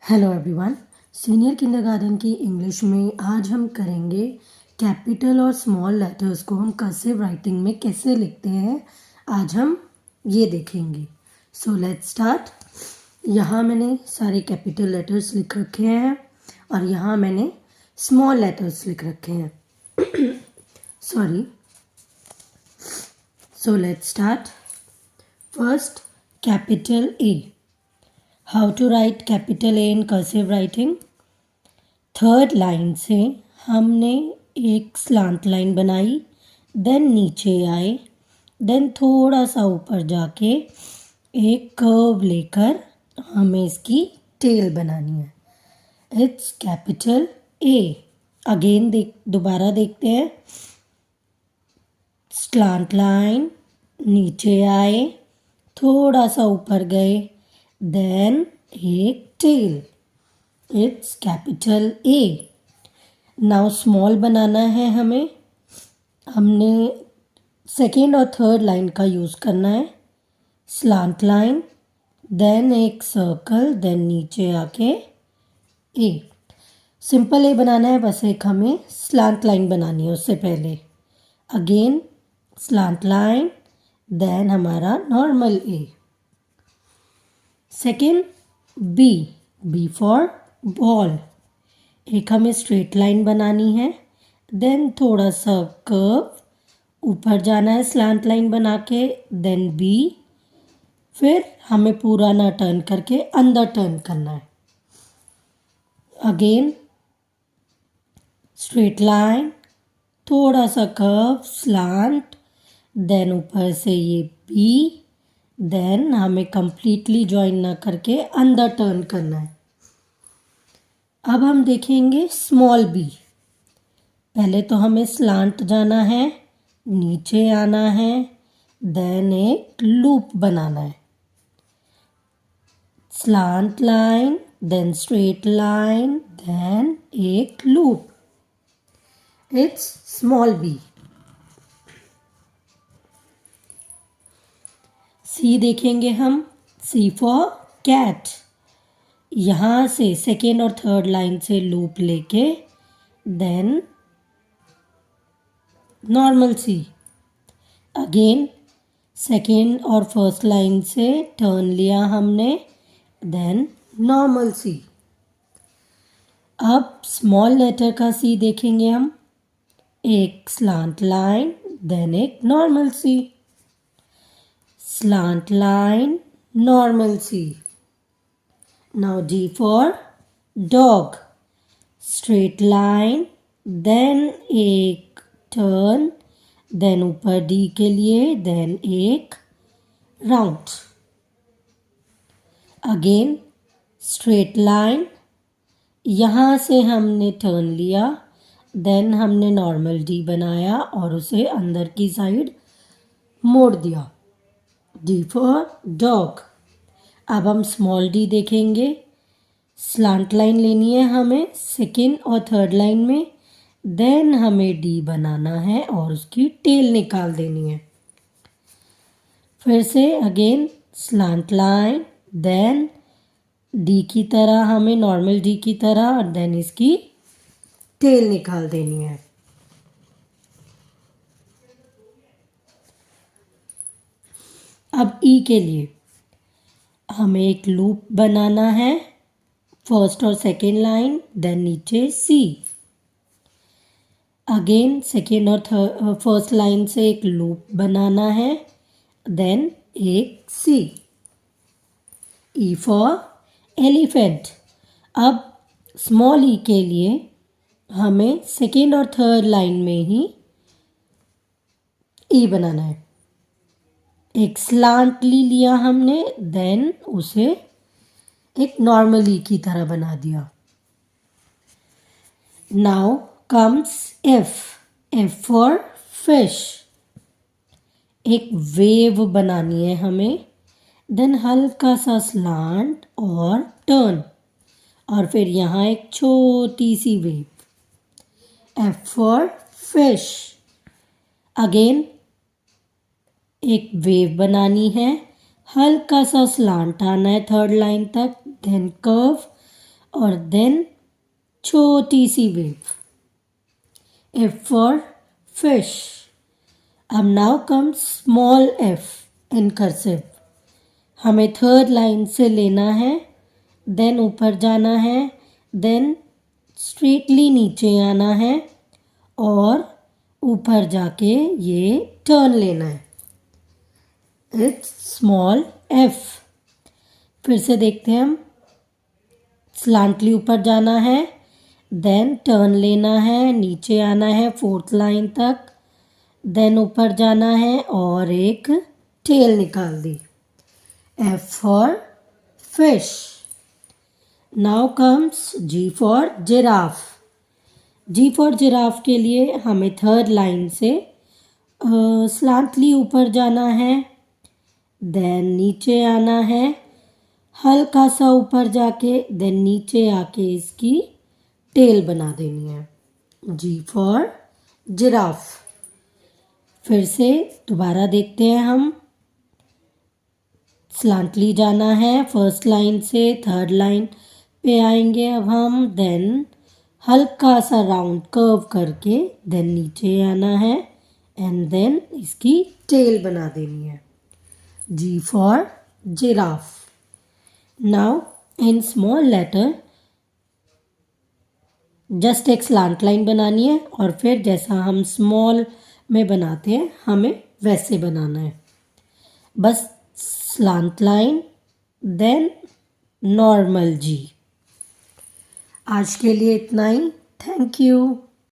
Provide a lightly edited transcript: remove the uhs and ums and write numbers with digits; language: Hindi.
Hello everyone. सीनियर किंडरगार्टन की इंग्लिश में आज हम करेंगे कैपिटल और स्मॉल लेटर्स को हम कर्सिव राइटिंग में कैसे लिखते हैं। आज हम ये देखेंगे। सो लेट्स स्टार्ट। यहाँ मैंने सारे कैपिटल लेटर्स लिख रखे हैं और यहाँ मैंने स्मॉल लेटर्स लिख रखे हैं। Sorry. So let's start. First, capital A. How to write capital A in cursive writing. Third line से हमने एक स्लांट लाइन बनाई, देन नीचे आए, देन थोड़ा सा ऊपर जाके एक कर्व लेकर हमें इसकी टेल बनानी है। It's capital A. अगेन दोबारा देखते हैं। स्लांट लाइन, नीचे आए, थोड़ा सा ऊपर गए, देन एक tail. It's capital A. Now small बनाना है हमें। हमने सेकेंड और थर्ड लाइन का यूज़ करना है। स्लांट लाइन, देन एक सर्कल, देन नीचे आके ए। सिंपल ए बनाना है, बस एक हमें स्लांट लाइन बनानी है उससे पहले। अगेन स्लांट लाइन, देन हमारा normal A. Second, B. B for ball. एक हमें स्ट्रेट लाइन बनानी है, देन थोड़ा सा कर्व ऊपर जाना है स्लांट लाइन बना के, देन बी। फिर हमें पूरा ना टर्न करके अंदर टर्न करना है। अगेन स्ट्रेट लाइन, थोड़ा सा कर्व, स्लांट, देन ऊपर से ये बी, देन हमें कंप्लीटली ज्वाइन ना करके अंदर टर्न करना है। अब हम देखेंगे स्मॉल बी। पहले तो हमें स्लांट जाना है, नीचे आना है, देन एक लूप बनाना है। Slant line, then straight line, then एक loop. It's small B. C देखेंगे हम। C for cat. यहाँ से सेकेंड और थर्ड लाइन से लूप लेके then normal C. Again second और फर्स्ट लाइन से टर्न लिया हमने, देन नॉर्मल सी। अब स्मॉल लेटर का सी देखेंगे हम। एक स्लांट लाइन, देन एक normal C. Slant line, normal C. Now D for dog. Straight line, then एक turn, then ऊपर D के लिए, then एक round. Again straight line, यहाँ से हमने turn लिया, then हमने normal D बनाया और उसे अंदर की साइड मोड़ दिया। D for dog. अब हम स्मॉल डी देखेंगे। स्लांट लाइन लेनी है हमें सेकेंड और थर्ड लाइन में, देन हमें डी बनाना है और उसकी टेल निकाल देनी है। फिर से again slant line, then D की तरह हमें नॉर्मल डी की तरह और देन इसकी टेल निकाल देनी है। अब ई के लिए हमें एक लूप बनाना है, फर्स्ट और सेकेंड लाइन, देन नीचे सी। अगेन सेकेंड और फर्स्ट लाइन से एक लूप बनाना है, देन एक सी। E for elephant. अब स्मॉल ई के लिए हमें सेकेंड और थर्ड लाइन में ही ई बनाना है। एक स्लांटली लिया हमने, देन उसे एक नॉर्मली की तरह बना दिया। Now comes F. F for fish. एक वेव बनानी है हमें, देन हल्का सा स्लांट और टर्न और फिर यहाँ एक छोटी सी wave. F for fish. Again एक वेव बनानी है, हल्का सा स्लांट आना है थर्ड लाइन तक, देन कर्व और देन छोटी सी वेव। F for fish. अब now come small F in cursive. हमें थर्ड लाइन से लेना है, देन ऊपर जाना है, देन स्ट्रेटली नीचे आना है और ऊपर जाके ये टर्न लेना है। It's small F. फिर से देखते हैं हम। स्लांटली ऊपर जाना है, देन टर्न लेना है, नीचे आना है फोर्थ लाइन तक, देन ऊपर जाना है और एक टेल निकाल दी। F for fish. Now comes G for giraffe. G for giraffe के लिए हमें थर्ड लाइन से स्लांटली ऊपर जाना है, देन नीचे आना है, हल्का सा ऊपर जाके देन नीचे आके इसकी टेल बना देनी है। G for giraffe. फिर से दोबारा देखते हैं हम। स्लांटली जाना है, फर्स्ट लाइन से थर्ड लाइन पे आएंगे अब हम, देन हल्का सा राउंड कर्व करके देन नीचे आना है एंड देन इसकी टेल बना देनी है। G for giraffe. Now in small letter just एक स्लांट लाइन बनानी है और फिर जैसा हम स्मॉल में बनाते हैं हमें वैसे बनाना है। बस स्लांट लाइन देन नॉर्मल जी। आज के लिए इतना ही। Thank you.